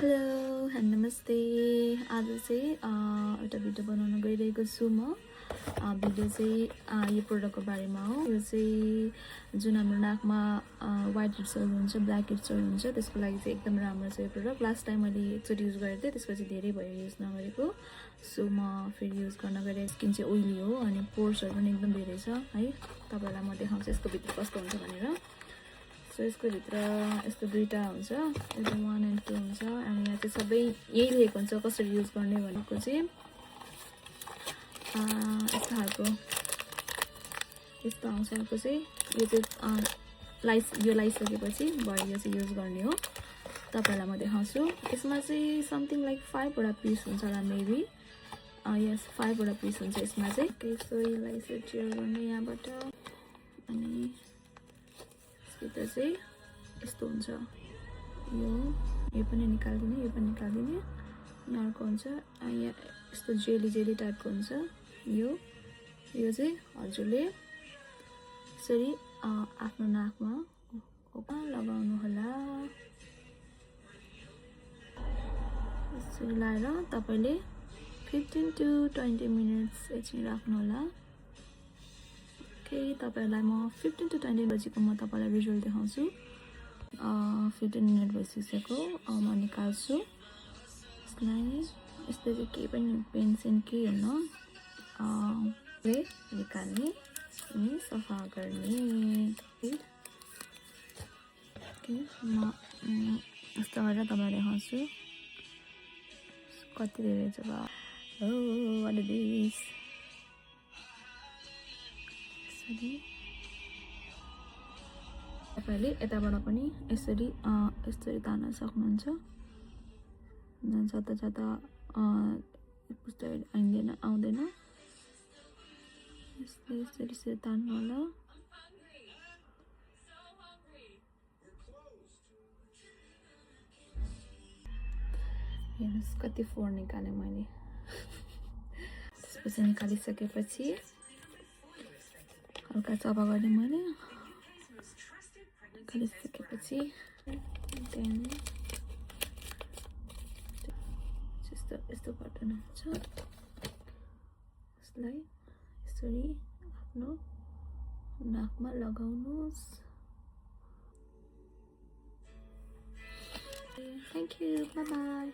Hello नमस्ते। आज चाहिँ एउटा भिडियो बनाउन गइरहेको छु म। भिडियो चाहिँ यो प्रोडक्टको बारेमा हो। यो चाहिँ जुन हाम्रो नाकमा व्हाइट हेड्सहरू हुन्छ, ब्ल्याक हेड्सहरू हुन्छ, त्यसको लागि चाहिँ एकदम राम्रो छ यो प्रोडक्ट। लास्ट टाइम मैले एकचोटि युज गरेको थिएँ, त्यसपछि धेरै भयो युज नगरेको। सो म फेरि युज गर्न गएर स्किन चाहिँ ओइली हो अनि पोर्सहरू पनि एकदम धेरै छ है। तपाईँलाई म देखाउँछु यसको भित्र कस्तो हुन्छ भनेर। सो यसको भित्र यस्तो दुईवटा हुन्छ, एउटा 1 and 2 हुन्छ अनि यहाँ चाहिँ सबै यही लेखेको हुन्छ कसरी युज गर्ने भनेको चाहिँ। यस्तो खालको यस्तो आउँछ। अर्को चाहिँ यो चाहिँ यो लगाइसकेपछि भयो, यो चाहिँ युज गर्ने हो। तपाईँलाई म देखाउँछु। यसमा चाहिँ समथिङ लाइक 5वटा पिस हुन्छ होला मेबी। यस 5वटा पिस हुन्छ यसमा चाहिँ। सो यसलाई सेट गर्ने यहाँबाट अनि भित्र चाहिँ यस्तो हुन्छ। यो पनि निकाल्दिने, यो पनि निकाल्दिने। यहाँ अर्को हुन्छ, यहाँ यस्तो जेली टाइपको हुन्छ। यो चाहिँ हजुरले यसरी आफ्नो नाकमा लगाउनु होला। यसरी लाएर तपाईँले 15 to 20 मिनट्स एकछिन राख्नु होला। तपाईँलाई म 15 to 20 बजीको म तपाईँलाई रिजल्ट देखाउँछु। 15 मिनट भइसकेको म निकाल्छु यसलाई। यस्तो चाहिँ केही पनि पेन्सन केही हुन्न। निकाल्ने अनि सफा गर्ने। म यस्तो गरेर तपाईँलाई देखाउँछु कति धेरै छ। What is this. तपाईँले यताबाट पनि यसरी तान्न सक्नुहुन्छ। जता आउँदैन यसरी तान्नु होला। हेर्नुहोस् कति फोहोर निकालेँ मैले। त्यसपछि निकालिसकेपछि हल्का सफा गर्ने मैले। निकालिसकेपछि यस्तो बटन हुन्छ। यसलाई यसरी आफ्नो नाकमा लगाउनुहोस्। Thank you, by by.